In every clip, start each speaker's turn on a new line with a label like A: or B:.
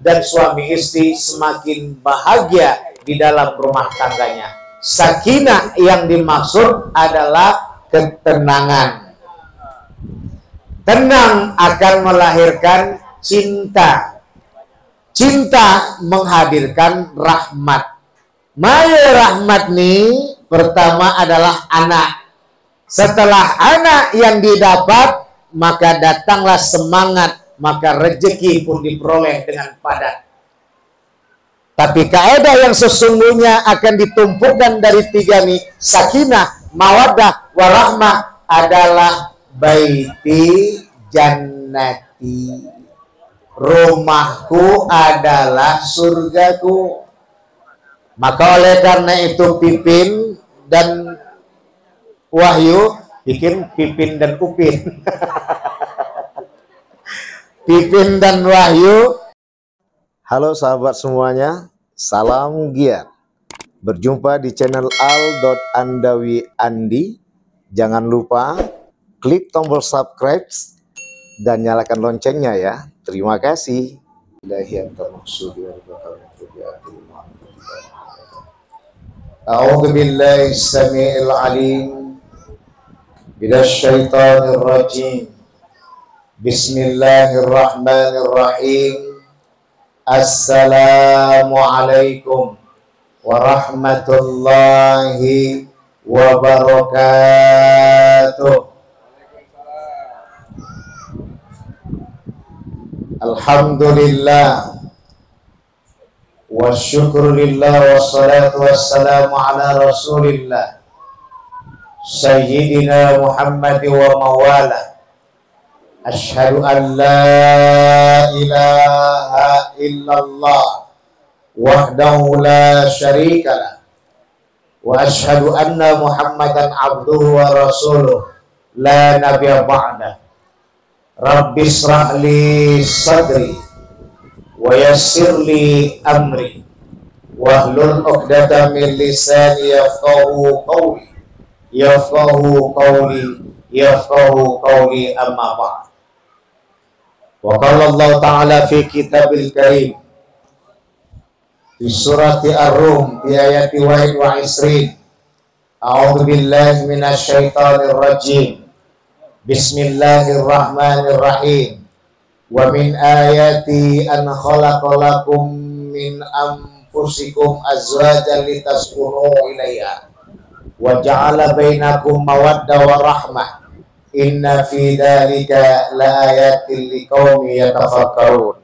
A: dan suami istri semakin bahagia di dalam rumah tangganya. Sakinah yang dimaksud adalah ketenangan. Tenang akan melahirkan cinta. Cinta menghadirkan rahmat. Maya rahmat nih pertama adalah anak. Setelah anak yang didapat, maka datanglah semangat, maka rezeki pun diperoleh dengan padat. Tapi kaidah yang sesungguhnya akan ditumpukan dari tiga nih, sakinah, mawaddah, warahmah adalah baiti jannati. Rumahku adalah surgaku. Maka oleh karena itu Pipin dan Wahyu bikin Pipin dan Upin. Pipin dan Wahyu. Halo sahabat semuanya, salam giat. Berjumpa di channel al.andawi.andi. Jangan lupa klik tombol subscribe dan nyalakan loncengnya ya. Terima kasih. A'udzu billahi samii'il 'aliim minasy syaithaanir rajiim. Bismillahirrahmanirrahim. Assalamualaikum warahmatullahi wabarakatuh. Alhamdulillah wa syukurillah wassalatu wassalamu ala rasulillah Sayyidina Muhammad wa mawala. Asyhadu an la ilaha illallah wahdahu la syarikalah wa asyhadu anna Muhammadan abduhu wa rasuluh la nabiyya ba'da. Rabbi shrah li sadri wa yassir li amri wahlul 'uqdatam min lisani yafqahu qawli amma ba'd. Wa qala Allah ta'ala fi kitabil karim fi surati Ar-Rum fi ayati 21. A'udzu billahi minasy syaithanir rajim. Bismillahirrahmanirrahim. Wa min ayati an khalaqalakum min anfusikum azwajan litaskunu ilaiha wa ja'ala bainakum mawaddah wa rahmah. Inna fi dzalika laayatin liqaumin yatafakkarun.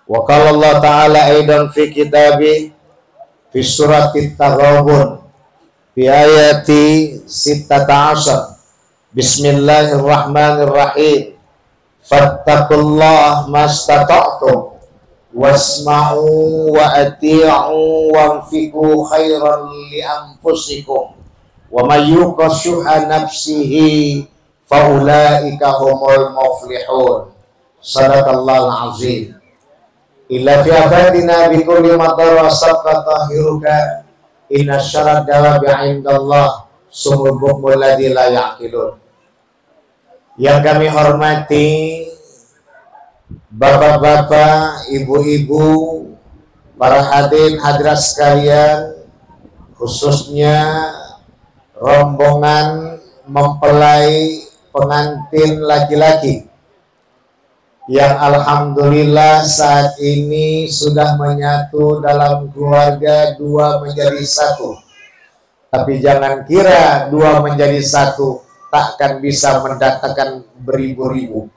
A: Wa qala Allah ta'ala aidan fi kitabi fi surati Taghabun fi ayati 16. Bismillahirrahmanirrahim. Fattaqullaha mastata'tum wasma'u wa ati'u wanfiqu khairan li anfusikum wa may yuqa syuha nafsihi fa ulaika humul muflihun. Sadaqallahul azim. Illa fi abadina bi kulli madar wa sabqa tahiruka inna syarad dawabi 'indallah sumul bukmul ladzi la ya'qilun. Yang kami hormati bapak-bapak, ibu-ibu, para hadirin hadirat sekalian, khususnya rombongan mempelai pengantin laki-laki yang alhamdulillah saat ini sudah menyatu dalam keluarga, dua menjadi satu. Tapi jangan kira dua menjadi satu takkan bisa mendatangkan beribu-ribu.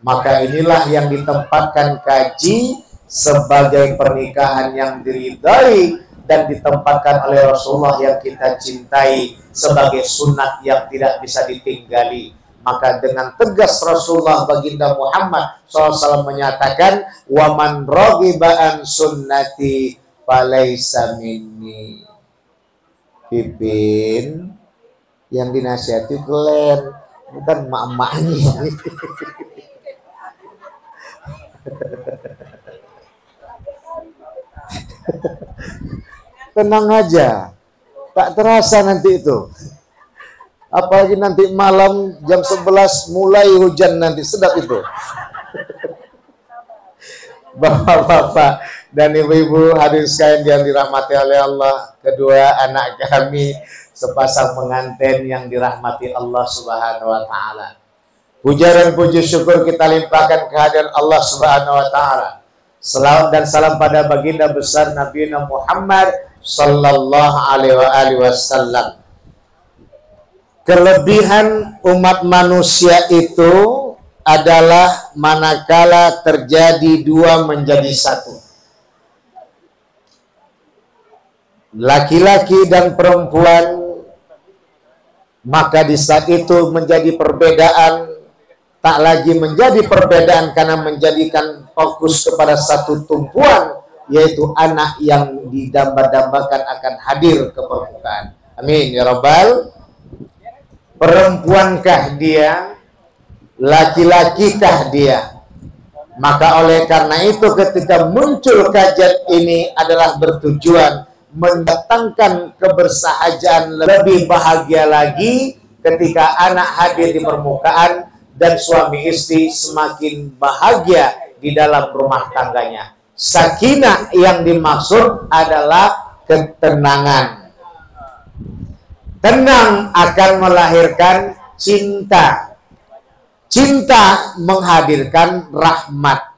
A: Maka inilah yang ditempatkan kaji sebagai pernikahan yang diridai dan ditempatkan oleh Rasulullah yang kita cintai sebagai sunat yang tidak bisa ditinggali. Maka dengan tegas Rasulullah baginda Muhammad SAW menyatakan, wa man raghiba an sunnati falaysa minni. Pipin yang dinasihati Glenn, bukan emak-emaknya. Tenang aja, tak terasa nanti itu. Apalagi nanti malam jam 11 mulai hujan nanti, sedap itu. Bapak-bapak dan ibu-ibu hadirin sekalian yang dirahmati oleh Allah, kedua anak kami sepasang pengantin yang dirahmati Allah Subhanahu wa taala. Puja dan puji syukur kita limpahkan kehadiran Allah Subhanahu wa taala. Salawat dan salam pada baginda besar Nabi Muhammad sallallahu alaihi wasallam. Kelebihan umat manusia itu adalah manakala terjadi dua menjadi satu. Laki-laki dan perempuan, maka di saat itu menjadi perbedaan, tak lagi menjadi perbedaan karena menjadikan fokus kepada satu tumpuan, yaitu anak yang didamba-dambakan akan hadir ke permukaan. Amin ya rabbal. Perempuankah dia? Laki-lakikah dia? Maka oleh karena itu ketika muncul kajian ini adalah bertujuan mendatangkan kebersahajaan lebih bahagia lagi ketika anak hadir di permukaan dan suami istri semakin bahagia di dalam rumah tangganya. Sakinah yang dimaksud adalah ketenangan. Tenang akan melahirkan cinta. Cinta menghadirkan rahmat.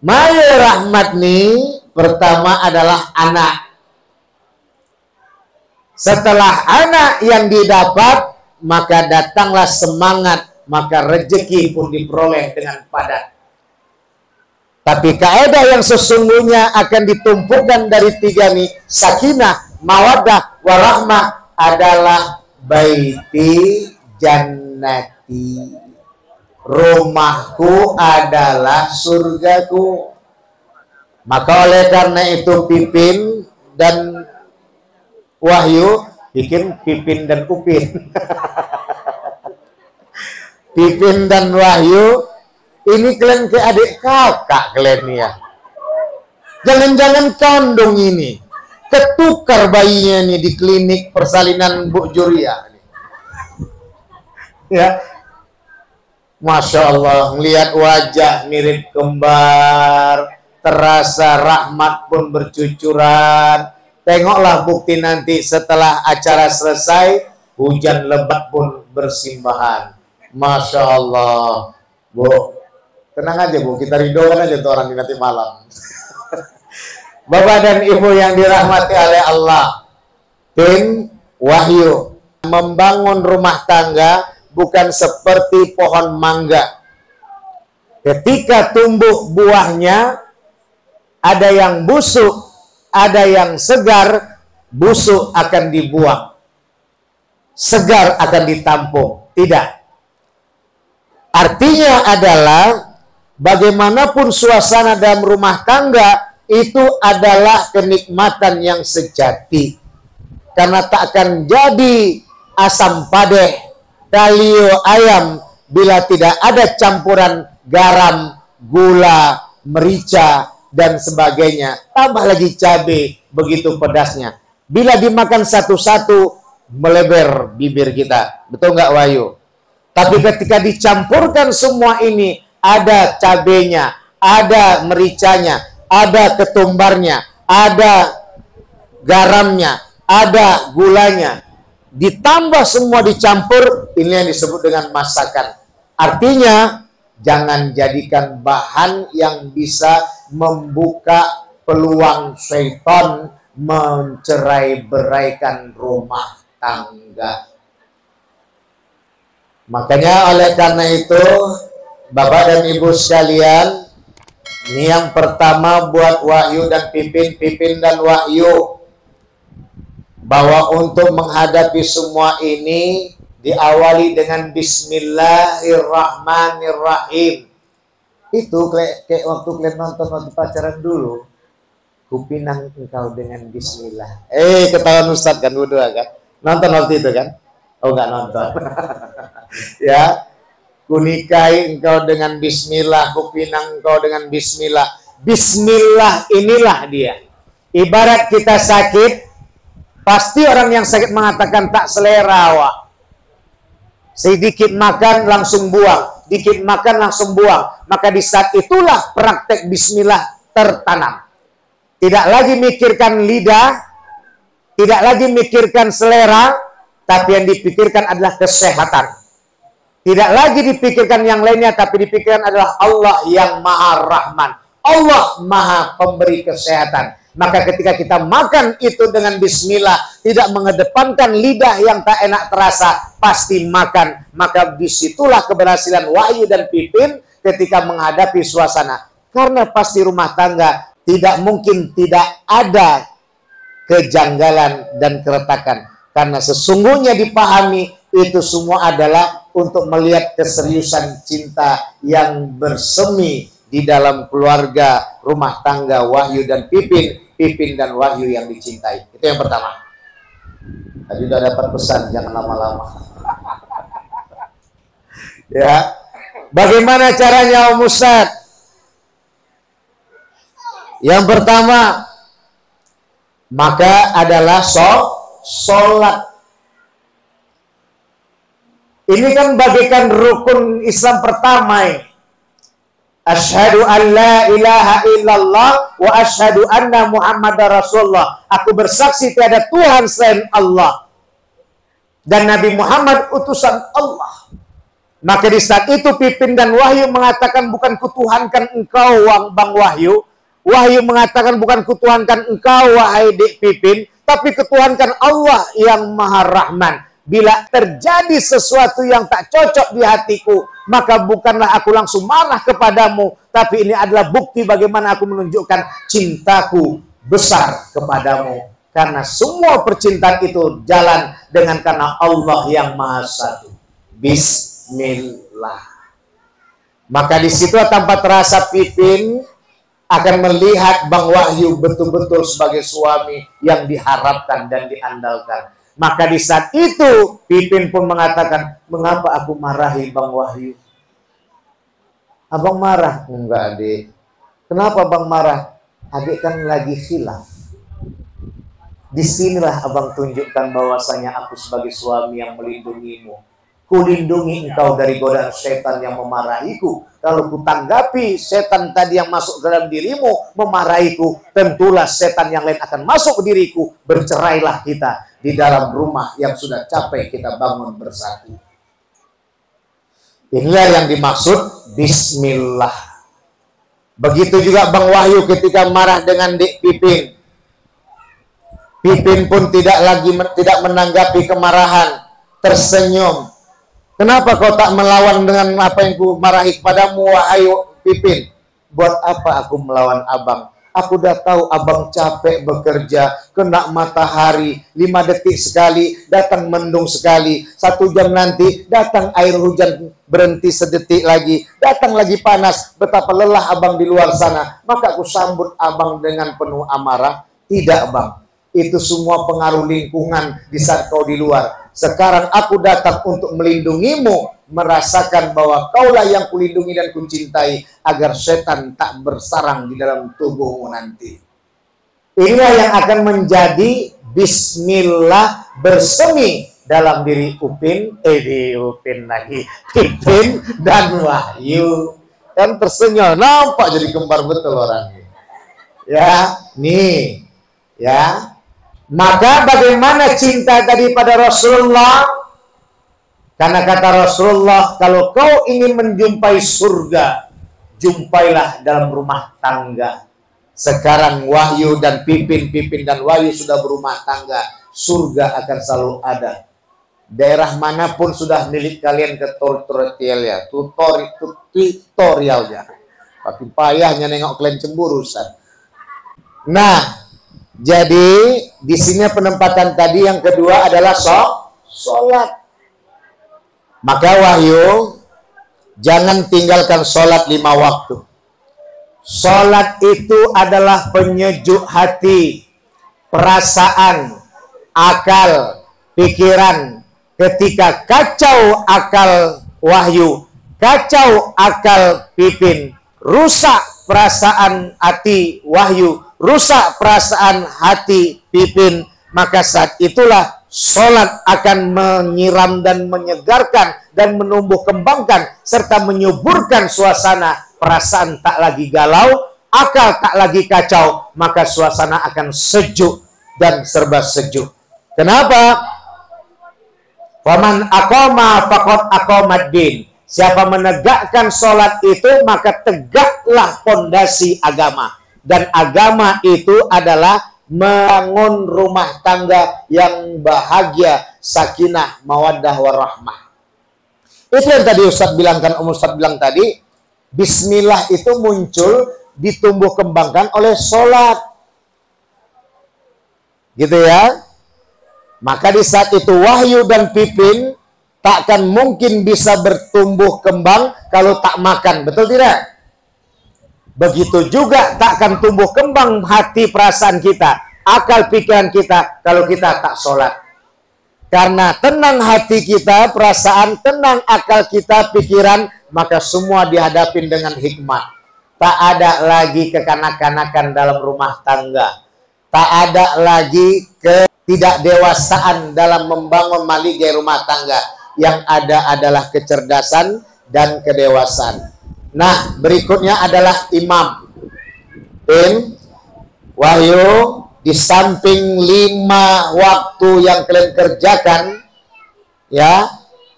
A: Maya rahmat nih pertama adalah anak. Setelah anak yang didapat, maka datanglah semangat, maka rezeki pun diperoleh dengan padat. Tapi kaidah yang sesungguhnya akan ditumpukan dari tiga nih, sakinah, mawaddah, warahmah, adalah baiti jannati. Rumahku adalah surgaku. Maka oleh karena itu Pipin dan Wahyu bikin Pipin dan Upin. Pipin dan Wahyu, ini kalian ke adik kakak kalian ya. Jangan-jangan kandung ini. Ketukar bayinya nih di klinik persalinan Bu Juria. Ya, Masya Allah, melihat wajah mirip kembar, terasa rahmat pun bercucuran. Tengoklah bukti nanti setelah acara selesai, hujan lebat pun bersimbahan. Masya Allah, Bu, tenang aja Bu, kita ridhokan aja tuh orang di nanti malam. Bapak dan Ibu yang dirahmati oleh Allah, Pin, Wahyu, membangun rumah tangga bukan seperti pohon mangga. Ketika tumbuh buahnya, ada yang busuk, ada yang segar. Busuk akan dibuang, segar akan ditampung. Tidak. Artinya adalah bagaimanapun suasana dalam rumah tangga itu adalah kenikmatan yang sejati. Karena tak akan jadi asam padeh, kalio ayam bila tidak ada campuran garam, gula, merica, dan sebagainya. Tambah lagi cabai, begitu pedasnya. Bila dimakan satu-satu, melebar bibir kita. Betul nggak Wahyu? Tapi ketika dicampurkan semua ini, ada cabenya, ada mericanya, ada ketumbarnya, ada garamnya, ada gulanya, ditambah semua dicampur, ini yang disebut dengan masakan. Artinya jangan jadikan bahan yang bisa membuka peluang syaitan mencerai-beraikan rumah tangga. Makanya oleh karena itu Bapak dan Ibu sekalian, ini yang pertama buat Wahyu dan Pipin, Pipin dan Wahyu, bahwa untuk menghadapi semua ini diawali dengan Bismillahirrahmanirrahim. Itu kayak waktu kalian nonton waktu pacaran dulu, kupinang engkau dengan Bismillah. Ketahuan Ustadz kan berdua kan, nonton waktu itu kan? Oh nggak nonton. Ya. Kunikahi engkau dengan Bismillah, kupinang engkau dengan Bismillah. Bismillah inilah dia. Ibarat kita sakit, pasti orang yang sakit mengatakan tak selera, Wak. Sedikit makan langsung buang. dikit makan langsung buang. Maka di saat itulah praktek bismillah tertanam. Tidak lagi mikirkan lidah, tidak lagi mikirkan selera, tapi yang dipikirkan adalah kesehatan. Tidak lagi dipikirkan yang lainnya, tapi dipikirkan adalah Allah yang Maha Rahman. Allah Maha Pemberi kesehatan. Maka ketika kita makan itu dengan bismillah, tidak mengedepankan lidah yang tak enak terasa, pasti makan. Maka disitulah keberhasilan Wahyu dan Pipin ketika menghadapi suasana. Karena pasti rumah tangga tidak mungkin tidak ada kejanggalan dan keretakan. Karena sesungguhnya dipahami itu semua adalah untuk melihat keseriusan cinta yang bersemi di dalam keluarga rumah tangga Wahyu dan Pipin, Pipin dan Wahyu yang dicintai. Itu yang pertama. Tadi sudah dapat pesan, jangan lama-lama. Ya, bagaimana caranya Om Ustadz? Yang pertama, maka adalah sholat. Ini kan bagaikan rukun Islam pertama. Asyhadu an la ilaha illallah wa asyhadu anna Muhammadar Rasulullah. Aku bersaksi tiada Tuhan selain Allah dan Nabi Muhammad utusan Allah. Maka di saat itu Pipin dan Wahyu mengatakan, bukan kutuhankan engkau Bang Wahyu. Wahyu mengatakan, bukan kutuhankan engkau wahai Dik Pipin, tapi kutuhankan Allah yang Maha Rahman. Bila terjadi sesuatu yang tak cocok di hatiku, maka bukanlah aku langsung marah kepadamu, tapi ini adalah bukti bagaimana aku menunjukkan cintaku besar kepadamu. Karena semua percintaan itu jalan dengan karena Allah yang Maha Satu. Bismillah. Maka di situ tanpa terasa Pipin akan melihat Bang Wahyu betul-betul sebagai suami yang diharapkan dan diandalkan. Maka di saat itu Pipin pun mengatakan, mengapa aku marahi Bang Wahyu? Abang marah? Enggak, adik. Kenapa Bang marah? Adik kan lagi khilaf. Disinilah abang tunjukkan bahwasanya aku sebagai suami yang melindungimu. Kulindungi engkau dari godaan setan yang memarahiku. Kalau kutanggapi setan tadi yang masuk ke dalam dirimu memarahiku, tentulah setan yang lain akan masuk ke diriku. Bercerailah kita di dalam rumah yang sudah capek kita bangun bersatu. Inilah yang dimaksud bismillah. Begitu juga Bang Wahyu ketika marah dengan Dik Pipin. Pipin pun tidak menanggapi kemarahan, tersenyum. Kenapa kau tak melawan dengan apa yang ku marahi kepadamu, wahai Pipin? Buat apa aku melawan abang? Aku udah tahu abang capek bekerja, kena matahari, 5 detik sekali, datang mendung sekali, 1 jam nanti datang air hujan berhenti sedetik lagi, datang lagi panas, betapa lelah abang di luar sana. Maka aku sambut abang dengan penuh amarah. Tidak bang, itu semua pengaruh lingkungan di saat kau di luar. Sekarang aku datang untuk melindungimu, merasakan bahwa kaulah yang kulindungi dan kucintai, agar setan tak bersarang di dalam tubuhmu nanti. Inilah yang akan menjadi bismillah bersemi dalam diri Pipin dan Wahyu. Kan tersenyum, nampak jadi kembar betul orangnya. Ya, nih, ya. Maka bagaimana cinta tadi pada Rasulullah? Karena kata Rasulullah, kalau kau ingin menjumpai surga, jumpailah dalam rumah tangga. Sekarang Wahyu dan Pipin dan Wahyu sudah berumah tangga, surga akan selalu ada. Daerah manapun sudah milik kalian ke tutorialnya. Tapi payahnya nengok kalian cemburu, Ustaz. Nah, jadi di sini penempatan tadi yang kedua adalah sholat. Maka Wahyu, jangan tinggalkan sholat 5 waktu. Sholat itu adalah penyejuk hati, perasaan, akal, pikiran. Ketika kacau akal Wahyu, kacau akal Pipin, rusak perasaan hati Wahyu, rusak perasaan hati Pipin, maka saat itulah Sholat akan menyiram dan menyegarkan dan menumbuh kembangkan serta menyuburkan suasana. Perasaan tak lagi galau, akal tak lagi kacau, maka suasana akan sejuk dan serba sejuk. Kenapa? Faman aqama faqad aqamaddin. Siapa menegakkan sholat itu, maka tegaklah pondasi agama. Dan agama itu adalah membangun rumah tangga yang bahagia, sakinah, mawaddah, warahmah. Itu yang tadi Ustadz bilangkan, Ustadz bilang tadi, bismillah itu muncul, ditumbuh kembangkan oleh sholat. Gitu ya. Maka di saat itu Wahyu dan Pipin takkan mungkin bisa bertumbuh kembang kalau tak makan. Betul tidak? Begitu juga tak akan tumbuh kembang hati perasaan kita, akal pikiran kita kalau kita tak sholat. Karena tenang hati kita, perasaan, tenang akal kita, pikiran, maka semua dihadapin dengan hikmat. Tak ada lagi kekanak-kanakan dalam rumah tangga. Tak ada lagi ketidakdewasaan dalam membangun maligai rumah tangga. Yang ada adalah kecerdasan dan kedewasaan. Nah, berikutnya adalah imam. Wahyu, di samping 5 waktu yang kalian kerjakan, ya,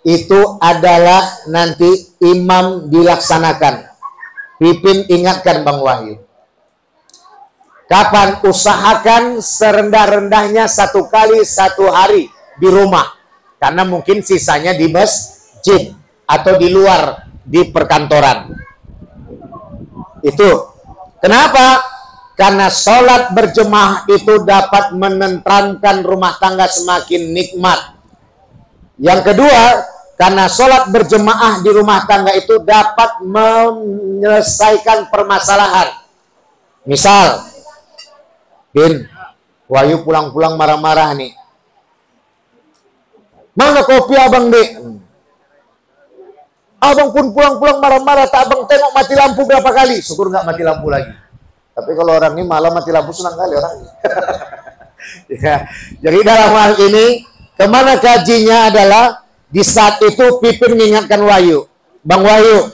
A: itu adalah nanti imam dilaksanakan. Pipin ingatkan Bang Wahyu. Kapan? Usahakan serendah-rendahnya 1 kali 1 hari di rumah. Karena mungkin sisanya di masjid atau di luar, di perkantoran. Itu. Kenapa? Karena sholat berjemaah itu dapat menenteramkan rumah tangga semakin nikmat. Yang kedua, karena sholat berjemaah di rumah tangga itu dapat menyelesaikan permasalahan. Misal, Bin, Wahyu pulang-pulang marah-marah nih. Mana kopi abang, Dek? Abang pun pulang-pulang marah-marah, tak abang tengok mati lampu berapa kali. Syukur nggak mati lampu lagi. Tapi kalau orang ini malah mati lampu senang kali orang ini. Ya. Jadi dalam hal ini, kemana kajinya adalah di saat itu Pipin mengingatkan Wahyu. Bang Wahyu,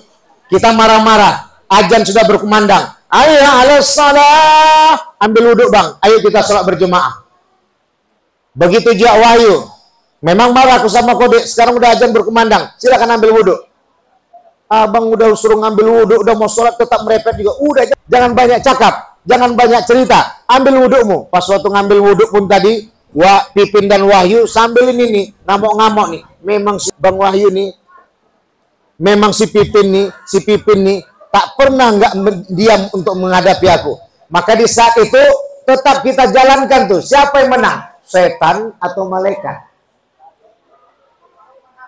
A: kita marah-marah, azan sudah berkumandang. Ayo ala salah, ambil wudhu Bang. Ayo kita sholat berjemaah. Begitu juga Wahyu. Memang marah aku sama kode, sekarang udah azan berkumandang. Silakan ambil wudhu. Abang udah suruh ngambil wudhu, udah mau sholat tetap merepet juga. Udah, jangan banyak cakap, jangan banyak cerita. Ambil wudhumu. Pas waktu ngambil wudhu pun tadi, Pipin dan Wahyu sambil ini nih, ngamuk-ngamuk nih. Memang si Bang Wahyu nih, memang si Pipin nih, tak pernah nggak diam untuk menghadapi aku. Maka di saat itu, tetap kita jalankan tuh. Siapa yang menang? Setan atau malaikat?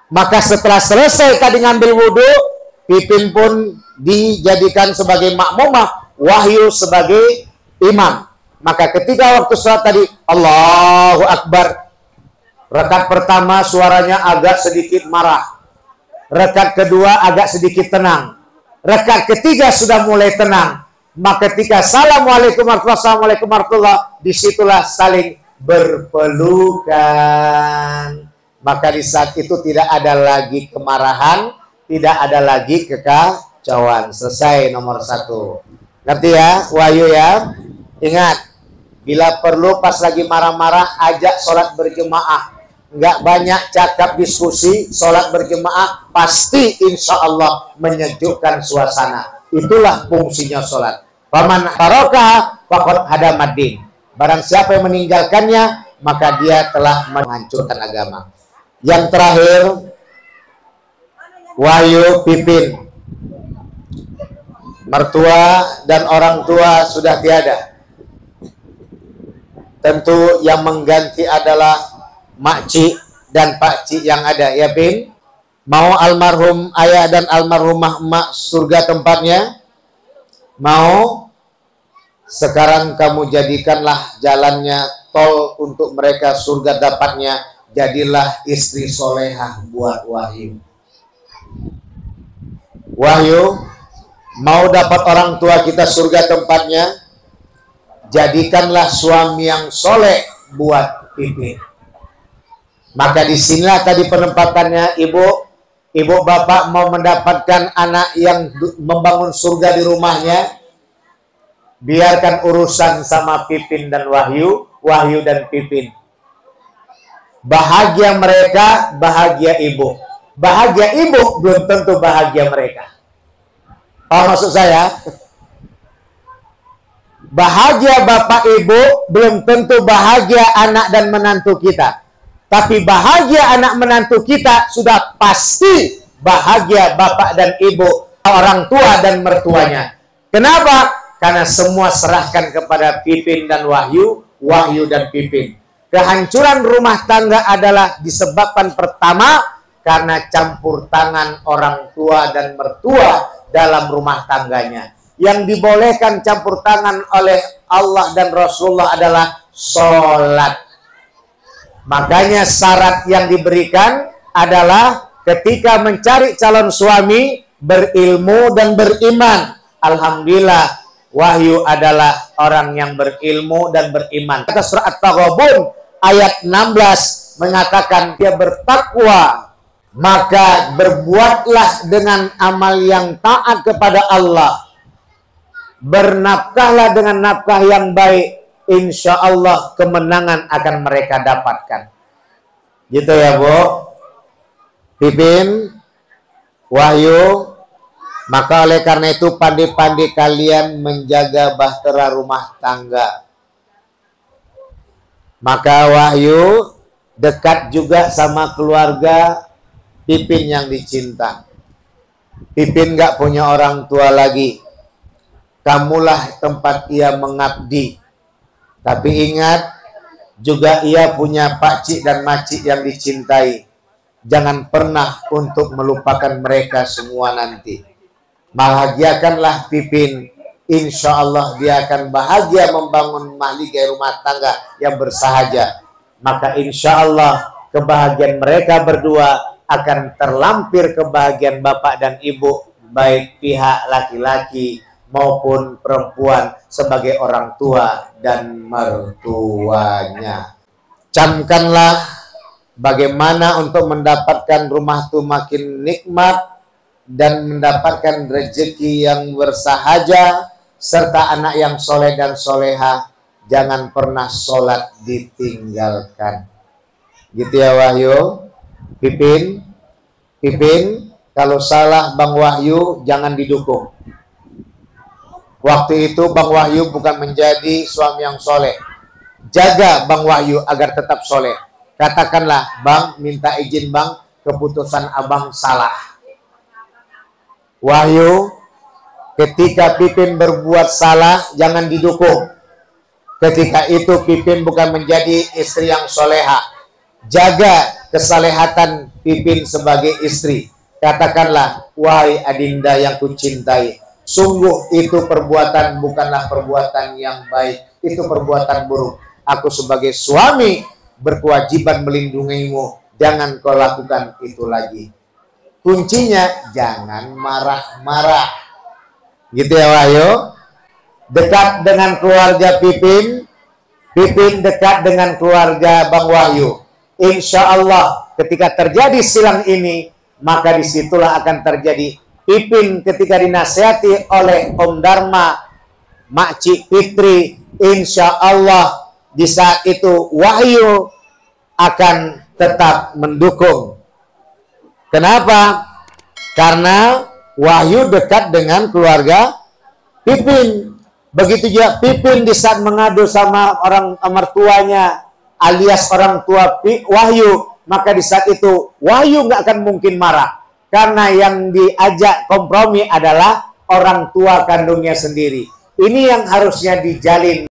A: Maka setelah selesai tadi ngambil wudhu, Pipin pun dijadikan sebagai makmumah, Wahyu sebagai imam. Maka ketika waktu sholat tadi, Allahu Akbar. Rakaat pertama suaranya agak sedikit marah. Rakaat kedua agak sedikit tenang. Rakaat ketiga sudah mulai tenang. Maka ketika Assalamualaikum warahmatullahi, disitulah saling berpelukan. Maka di saat itu tidak ada lagi kemarahan, tidak ada lagi kekacauan. Selesai nomor 1. Ngerti ya, Wahyu ya? Ingat, bila perlu pas lagi marah-marah, ajak sholat berjemaah. Nggak banyak cakap diskusi, sholat berjemaah pasti insya Allah menyejukkan suasana. Itulah fungsinya sholat. Faman taraka faqad hadamaddin. Barang siapa yang meninggalkannya, maka dia telah menghancurkan agama. Yang terakhir, Wahyu, Pipin. Mertua dan orang tua sudah tiada. Tentu yang mengganti adalah makcik dan pakcik yang ada, ya Pin. Mau almarhum ayah dan almarhumah emak surga tempatnya? Mau? Sekarang kamu jadikanlah jalannya tol untuk mereka surga dapatnya. Jadilah istri solehah buat Wahyu. Wahyu, mau dapat orang tua kita surga tempatnya? Jadikanlah suami yang soleh buat Pipin. Maka disinilah tadi penempatannya, ibu bapak mau mendapatkan anak yang membangun surga di rumahnya, biarkan urusan sama Pipin dan Wahyu dan Pipin. Bahagia mereka, bahagia ibu. Bahagia ibu belum tentu bahagia mereka. Paham maksud saya? Bahagia bapak ibu belum tentu bahagia anak dan menantu kita. Tapi bahagia anak menantu kita sudah pasti bahagia bapak dan ibu, orang tua dan mertuanya. Kenapa? Karena semua serahkan kepada Pipin dan Wahyu dan Pipin. Kehancuran rumah tangga adalah disebabkan pertama karena campur tangan orang tua dan mertua dalam rumah tangganya. Yang dibolehkan campur tangan oleh Allah dan Rasulullah adalah sholat. Makanya syarat yang diberikan adalah ketika mencari calon suami, berilmu dan beriman. Alhamdulillah, Wahyu adalah orang yang berilmu dan beriman. Kata surah At-Taghabun ayat 16 mengatakan dia bertakwa, maka berbuatlah dengan amal yang taat kepada Allah. Bernafkahlah dengan nafkah yang baik, insya Allah kemenangan akan mereka dapatkan. Gitu ya Bu, Pipin, Wahyu. Maka oleh karena itu pandai-pandai kalian menjaga bahtera rumah tangga. Maka Wahyu dekat juga sama keluarga Pipin yang dicinta. Pipin gak punya orang tua lagi. Kamulah tempat ia mengabdi. Tapi ingat, juga ia punya pakcik dan macik yang dicintai. Jangan pernah untuk melupakan mereka semua nanti. Bahagiakanlah Pipin. Insya Allah dia akan bahagia membangun mahligai rumah tangga yang bersahaja. Maka insya Allah kebahagiaan mereka berdua akan terlampir kebahagiaan bapak dan ibu, baik pihak laki-laki maupun perempuan sebagai orang tua dan mertuanya. Camkanlah bagaimana untuk mendapatkan rumah itu makin nikmat dan mendapatkan rezeki yang bersahaja serta anak yang soleh dan soleha. Jangan pernah sholat ditinggalkan. Gitu ya Wahyu, Pipin. Pipin, kalau salah Bang Wahyu jangan didukung. Waktu itu Bang Wahyu bukan menjadi suami yang soleh. Jaga Bang Wahyu agar tetap soleh. Katakanlah, Bang, minta izin Bang, keputusan Abang salah. Wahyu, ketika Pipin berbuat salah, jangan didukung. Ketika itu Pipin bukan menjadi istri yang soleha. Jaga kesalehatan Pipin sebagai istri. Katakanlah, wahai adinda yang kucintai, sungguh itu perbuatan bukanlah perbuatan yang baik. Itu perbuatan buruk. Aku sebagai suami berkewajiban melindungimu. Jangan kau lakukan itu lagi. Kuncinya jangan marah-marah. Gitu ya Wahyu. Dekat dengan keluarga Pipin. Pipin dekat dengan keluarga Bang Wahyu. Insya Allah ketika terjadi silang ini, maka disitulah akan terjadi. Pipin ketika dinasihati oleh Om Dharma, Makcik Fitri, insya Allah di saat itu Wahyu akan tetap mendukung. Kenapa? Karena Wahyu dekat dengan keluarga Pipin. Begitu juga Pipin di saat mengadu sama orang mertuanya alias orang tua Wahyu, maka di saat itu Wahyu nggak akan mungkin marah. Karena yang diajak kompromi adalah orang tua kandungnya sendiri. Ini yang harusnya dijalin.